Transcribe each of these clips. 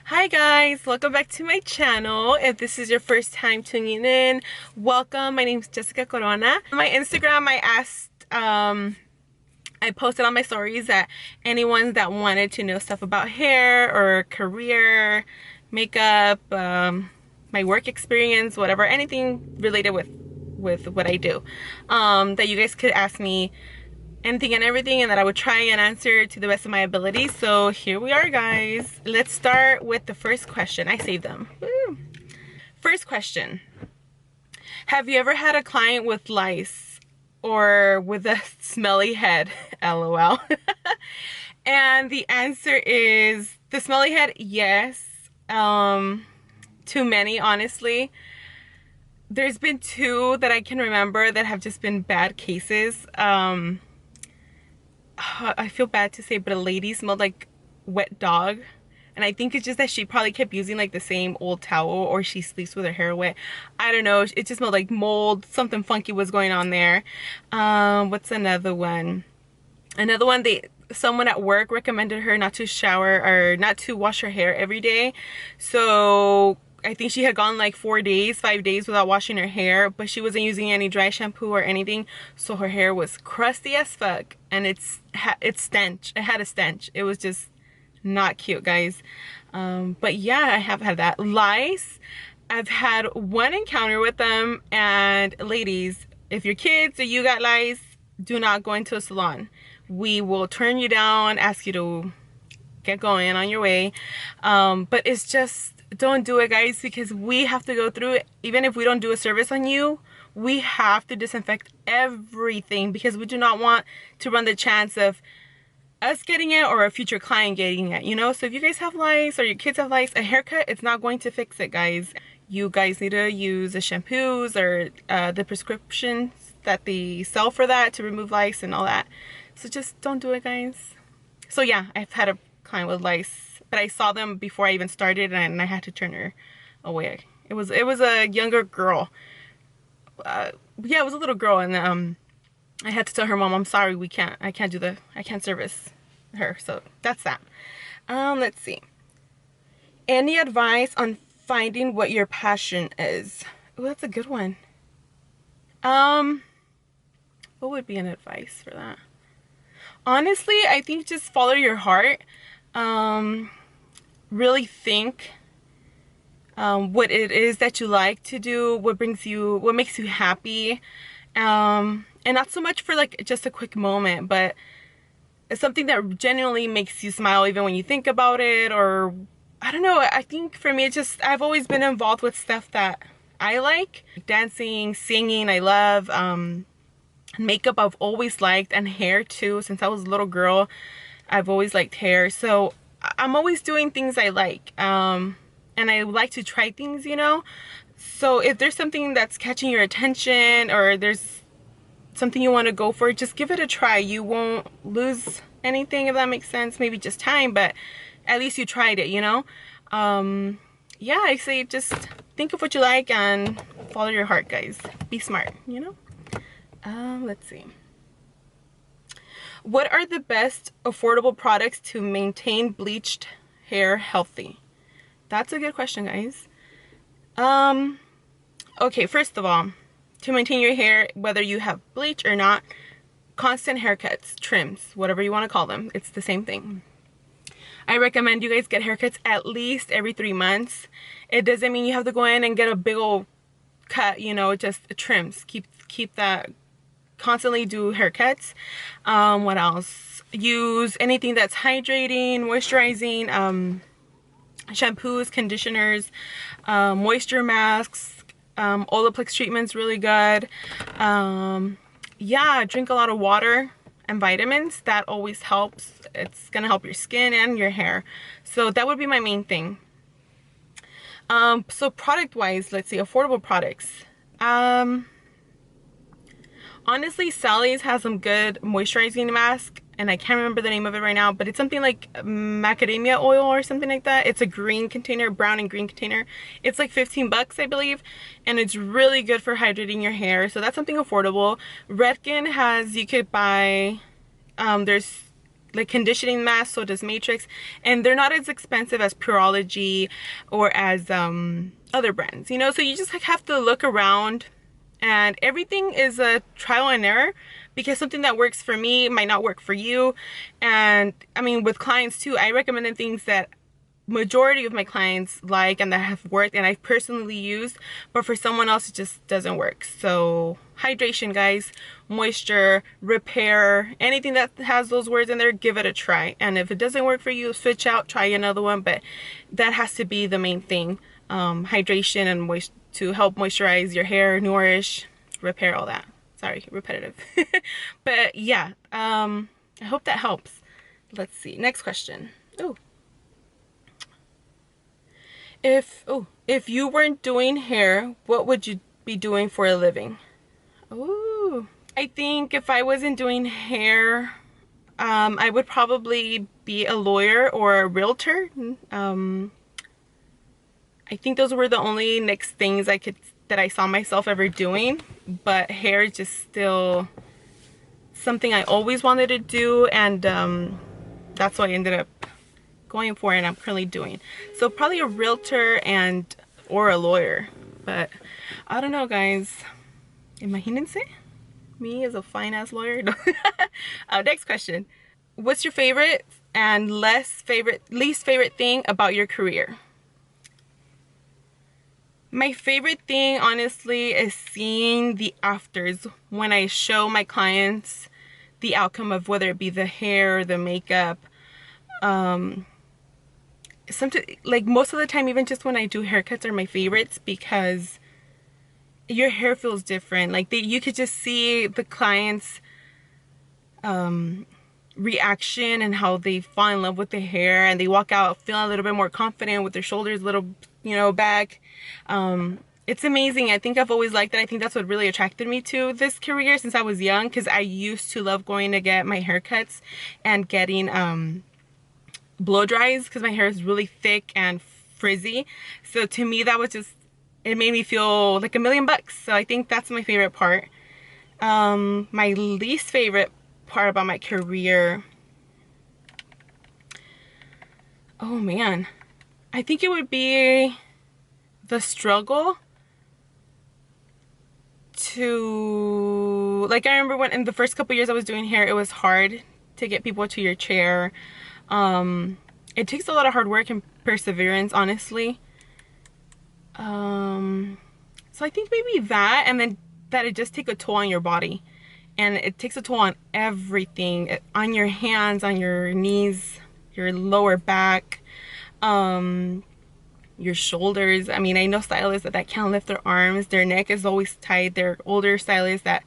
Hi guys, welcome back to my channel. If this is your first time tuning in, welcome. My name is Jessica Corona. On my Instagram, I posted on my stories that anyone that wanted to know stuff about hair or career, makeup, my work experience, whatever, anything related with what I do, that you guys could ask me anything and everything, and that I would try and answer to the best of my ability. So here we are, guys. Let's start with the first question. I saved them. Woo. First question: have you ever had a client with lice or with a smelly head? LOL. And the answer is the smelly head. Yes. Too many, honestly. There's been two that I can remember that have just been bad cases. I feel bad to say, but a lady smelled like wet dog, and I think it's just that she probably kept using like the same old towel, or she sleeps with her hair wet. I don't know, it just smelled like mold. Something funky was going on there. What's another one? Someone at work recommended her not to shower or not to wash her hair every day. So I think she had gone like 4 days, 5 days without washing her hair, but she wasn't using any dry shampoo or anything, so her hair was crusty as fuck, and it stench. It had a stench. It was just not cute, guys. But yeah, I have had that. Lice, I've had one encounter with them, and ladies, if your kids or you got lice, do not go into a salon. We will turn you down, ask you to get going on your way. But it's just, don't do it, guys, because we have to go through it. Even if we don't do a service on you, we have to disinfect everything, because we do not want to run the chance of us getting it or a future client getting it, you know? So if you guys have lice or your kids have lice, a haircut, it's not going to fix it, guys. You guys need to use the shampoos or the prescriptions that they sell for that to remove lice and all that. So just don't do it, guys. So yeah, I've had a client with lice, but I saw them before I even started, and I had to turn her away. It was a younger girl. Yeah, it was a little girl, and I had to tell her mom, I'm sorry, I can't service her. So that's that. Let's see. Any advice on finding what your passion is? Oh, that's a good one. What would be an advice for that? Honestly, I think just follow your heart. Really think what it is that you like to do, what makes you happy, and not so much for like just a quick moment, but it's something that genuinely makes you smile even when you think about it. Or I don't know, I think for me, I've always been involved with stuff that I like. Dancing, singing, I love. Makeup, I've always liked, and hair too. Since I was a little girl, I've always liked hair. So I'm always doing things I like, and I like to try things, you know? So if there's something that's catching your attention, or there's something you want to go for, just give it a try. You won't lose anything, if that makes sense. Maybe just time, but at least you tried it, you know? Yeah, I say just think of what you like and follow your heart, guys. Be smart, you know? Let's see. What are the best affordable products to maintain bleached hair healthy? That's a good question, guys. Okay, first of all, to maintain your hair, whether you have bleach or not, constant haircuts, trims, whatever you want to call them, it's the same thing. I recommend you guys get haircuts at least every 3 months. It doesn't mean you have to go in and get a big old cut, you know, just trims. Keep that. Constantly do haircuts. What else? Use anything that's hydrating, moisturizing, shampoos, conditioners, moisture masks, Olaplex treatment's really good. Yeah, drink a lot of water and vitamins. That always helps. It's gonna help your skin and your hair. So that would be my main thing. So product wise, let's see, affordable products. Honestly, Sally's has some good moisturizing mask, and I can't remember the name of it right now, but it's something like macadamia oil or something like that. It's a green container, brown and green container. It's like 15 bucks, I believe, and it's really good for hydrating your hair. So that's something affordable. Redken has, you could buy, there's like conditioning mask, so does Matrix, and they're not as expensive as Pureology or as other brands, you know. So you just like have to look around, and everything is a trial and error, because something that works for me might not work for you. And I mean, with clients too, I recommend them things that majority of my clients like and that have worked and I've personally used, but for someone else it just doesn't work. So hydration, guys, moisture, repair, anything that has those words in there, give it a try. And if it doesn't work for you, switch out, try another one, but that has to be the main thing. Hydration and moisture to help moisturize your hair, nourish, repair, all that. Sorry, repetitive. But yeah, I hope that helps. Let's see, next question. If you weren't doing hair, what would you be doing for a living? Ooh, I think if I wasn't doing hair, I would probably be a lawyer or a realtor. I think those were the only next things that I saw myself ever doing, but hair is just still something I always wanted to do, and that's what I ended up going for and I'm currently doing. So probably a realtor or a lawyer, but I don't know, guys. Imagínense me as a fine ass lawyer. Next question. What's your favorite and least favorite thing about your career? My favorite thing, honestly, is seeing the afters when I show my clients the outcome of whether it be the hair, the makeup. Sometimes, like most of the time, even just when I do haircuts are my favorites, because your hair feels different. Like you could just see the clients reaction and how they fall in love with the hair, and they walk out feeling a little bit more confident with their shoulders a little, you know, back. It's amazing. I think I've always liked that. I think that's what really attracted me to this career since I was young, because I used to love going to get my haircuts and getting blow dries, because my hair is really thick and frizzy. So to me, that was just, it made me feel like $1,000,000. So I think that's my favorite part. My least favorite part about my career, oh man, I think it would be the struggle to, like, I remember when in the first couple years I was doing hair, it was hard to get people to your chair. It takes a lot of hard work and perseverance, honestly. So I think maybe that, and then that it just takes a toll on your body, and it takes a toll on everything, on your hands, on your knees, your lower back, your shoulders. I mean, I know stylists that can't lift their arms, their neck is always tight. They're older stylists that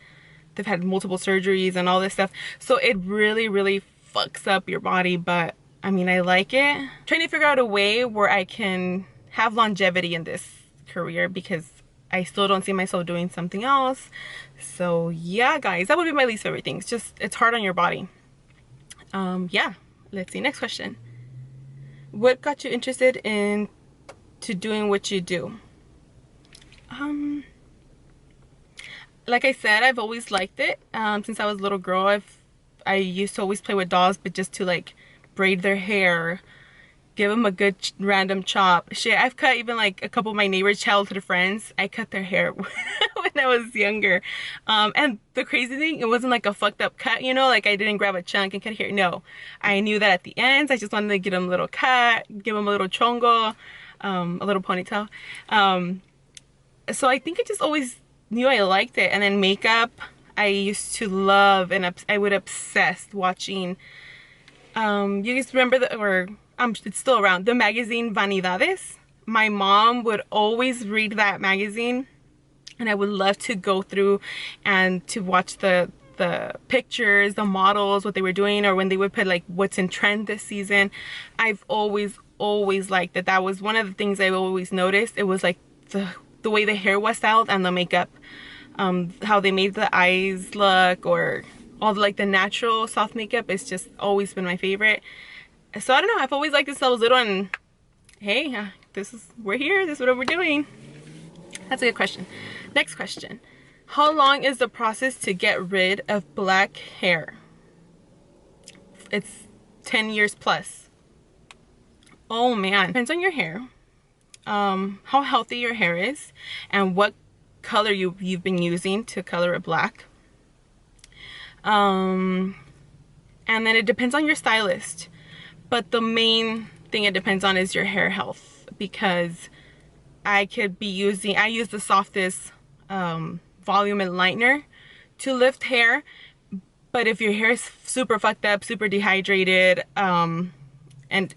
they've had multiple surgeries and all this stuff, so it really fucks up your body. But I mean, I like it. Trying to figure out a way where I can have longevity in this career, because I still don't see myself doing something else. So yeah, guys, that would be my least favorite thing. It's just, it's hard on your body. Yeah, let's see, next question. What got you interested in doing what you do? Like I said, I've always liked it. Since I was a little girl, I used to always play with dolls, but just to like braid their hair, give them a good random chop. Shit, I've cut even like a couple of my neighbors' childhood friends. I cut their hair when I was younger. And the crazy thing, it wasn't like a fucked up cut, you know, like I didn't grab a chunk and cut hair. No, I knew that at the ends, I just wanted to get them a little cut, give them a little chongo, a little ponytail. So I think I just always knew I liked it. And then makeup, I used to love, and I would obsess watching, you guys remember it's still around, the magazine Vanidades? My mom would always read that magazine, and I would love to go through and to watch the pictures, the models, what they were doing, or when they would put like what's in trend this season. I've always liked that. That was one of the things I always noticed. It was like the way the hair was styled and the makeup, how they made the eyes look, or all like the natural soft makeup. It's just always been my favorite. So I don't know, I've always liked this since I was little, and hey, we're here, this is what we're doing. That's a good question. Next question. How long is the process to get rid of black hair? It's 10 years plus. Oh man, depends on your hair, how healthy your hair is, and what color you've been using to color it black. And then it depends on your stylist, but the main thing it depends on is your hair health, because I use the softest volume and lightener to lift hair, but if your hair is super fucked up, super dehydrated, and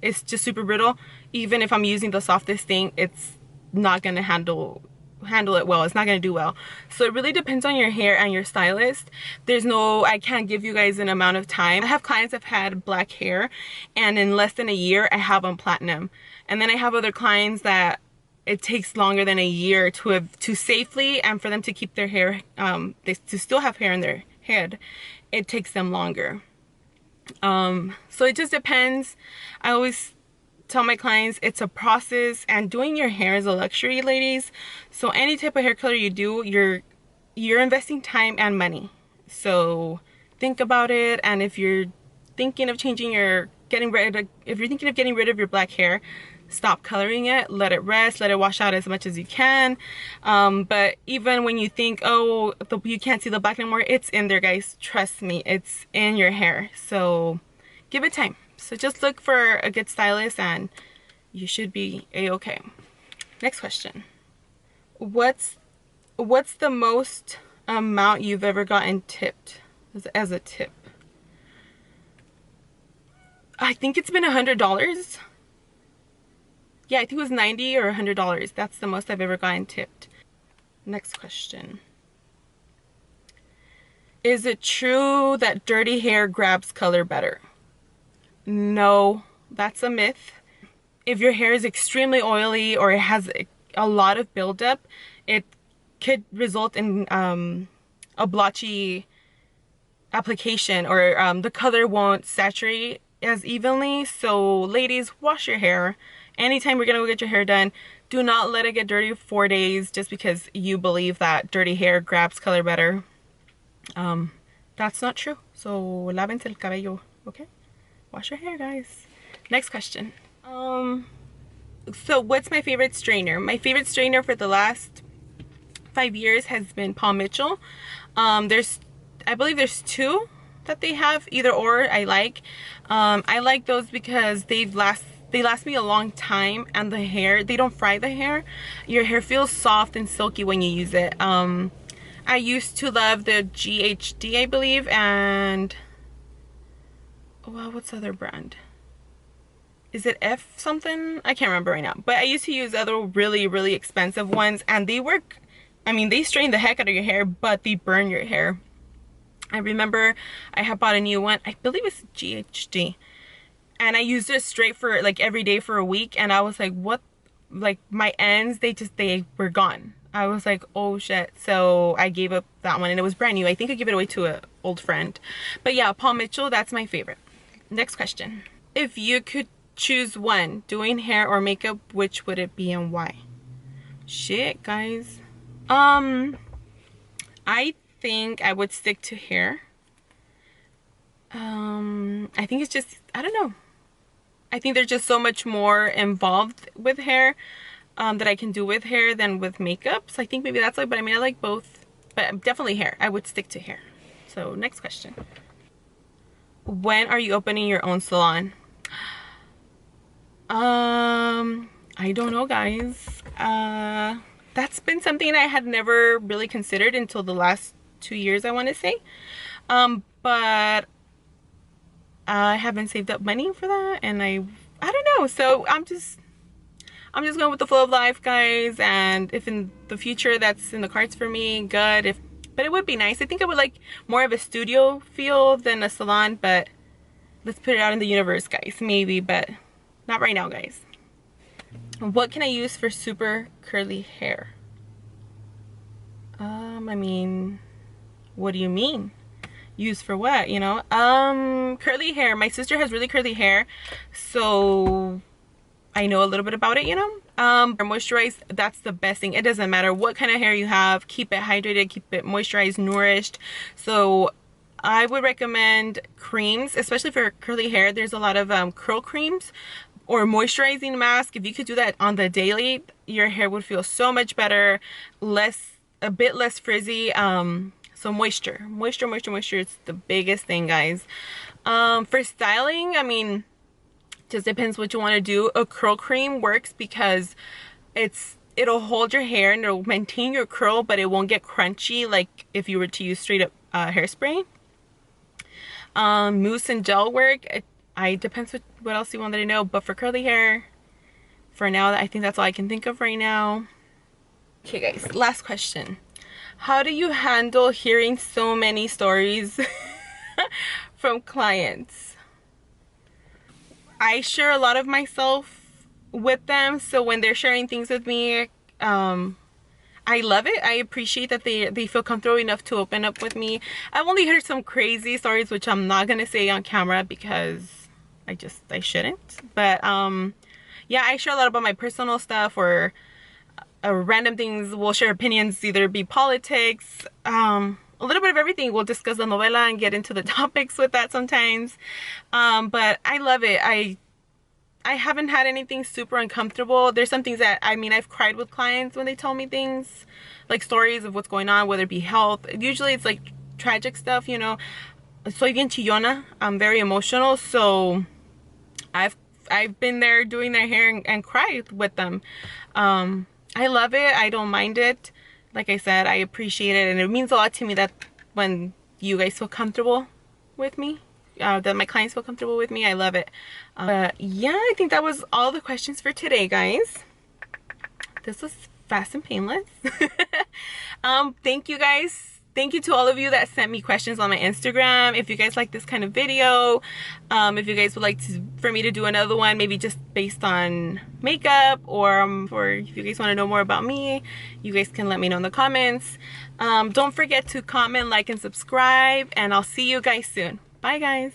it's just super brittle, even if I'm using the softest thing, it's not gonna handle it well. It's not gonna do well. So it really depends on your hair and your stylist. I can't give you guys an amount of time. I have clients that have had black hair, and in less than a year I have them platinum. And then I have other clients that it takes longer than a year to safely, and for them to keep their hair, to still have hair in their head, it takes them longer. So it just depends. I always tell my clients it's a process, and doing your hair is a luxury, ladies. So any type of hair color you do, you're investing time and money. So think about it, and if you're thinking of getting rid of your black hair, stop coloring it, let it rest, let it wash out as much as you can. But even when you think, oh, you can't see the black anymore, it's in there, guys. Trust me, it's in your hair. So give it time. So just look for a good stylist and you should be a-okay. Next question. What's the most amount you've ever gotten tipped as a tip? I think it's been $100. Yeah, I think it was $90 or $100. That's the most I've ever gotten tipped. Next question. Is it true that dirty hair grabs color better? No, that's a myth. If your hair is extremely oily or it has a lot of buildup, it could result in a blotchy application, or the color won't saturate as evenly. So ladies, wash your hair. Anytime you're gonna go get your hair done, do not let it get dirty 4 days just because you believe that dirty hair grabs color better. That's not true. So lávense el cabello, okay? Wash your hair, guys. Next question. So what's my favorite straightener? My favorite straightener for the last 5 years has been Paul Mitchell. I believe there's 2 that they have, either or I like. I like those because they last me a long time, and the hair, they don't fry the hair. Your hair feels soft and silky when you use it. I used to love the GHD, I believe, and well, what's the other brand? Is it F something? I can't remember right now. But I used to use other really expensive ones, and they work. I mean, they strain the heck out of your hair, but they burn your hair. I remember I had bought a new one. I believe it's GHD. And I used it straight for like every day for a week, and I was like, what? Like my ends, they were gone. I was like, oh shit. So I gave up that one, and it was brand new. I think I gave it away to an old friend. But yeah, Paul Mitchell, that's my favorite. Next question. If you could choose one, doing hair or makeup, which would it be and why? Shit, guys. I think I would stick to hair. I think it's just, I don't know. I think there's just so much more involved with hair that I can do with hair than with makeup. So I think maybe that's like, but I mean, I like both, but definitely hair. I would stick to hair. So next question. When are you opening your own salon? I don't know, guys. That's been something I had never really considered until the last 2 years, I want to say. But I haven't saved up money for that, and I don't know. So I'm just going with the flow of life, guys. And if in the future that's in the cards for me, good. But it would be nice. I think I would like more of a studio feel than a salon, but let's put it out in the universe, guys. Maybe, but not right now, guys. What can I use for super curly hair? I mean, what do you mean? Use for what, you know? Curly hair. My sister has really curly hair, so I know a little bit about it, you know? Moisturize, that's the best thing. It doesn't matter what kind of hair you have. Keep it hydrated, keep it moisturized, nourished. So I would recommend creams, especially for curly hair. There's a lot of curl creams or moisturizing mask. If you could do that on the daily, your hair would feel so much better, a bit less frizzy. So moisture is the biggest thing, guys. For styling, I mean, just depends what you want to do. A curl cream works because it'll hold your hair and it'll maintain your curl, but it won't get crunchy like if you were to use straight up hairspray. Mousse and gel work. It depends what else you wanted to know, but for curly hair, for now, I think that's all I can think of right now. Okay, guys, last question. How do you handle hearing so many stories from clients? I share a lot of myself with them, so when they're sharing things with me, I love it. I appreciate that they feel comfortable enough to open up with me. I've only heard some crazy stories, which I'm not gonna say on camera because I shouldn't. But yeah, I share a lot about my personal stuff or random things. We'll share opinions, either be politics, a little bit of everything. We'll discuss the novela and get into the topics with that sometimes. But I love it. I haven't had anything super uncomfortable. There's some things that, I mean, I've cried with clients when they tell me things, like stories of what's going on, whether it be health. Usually it's like tragic stuff, you know. Soy bien chillona. I'm very emotional, so I've been there doing their hair and cried with them. I love it. I don't mind it. Like I said, I appreciate it, and it means a lot to me that when you guys feel comfortable with me, that my clients feel comfortable with me. I love it. But yeah, I think that was all the questions for today, guys. This was fast and painless. Thank you, guys. Thank you to all of you that sent me questions on my Instagram. If you guys like this kind of video, if you guys would like for me to do another one, maybe just based on makeup, or if you guys want to know more about me, you guys can let me know in the comments. Don't forget to comment, like, and subscribe, and I'll see you guys soon. Bye, guys.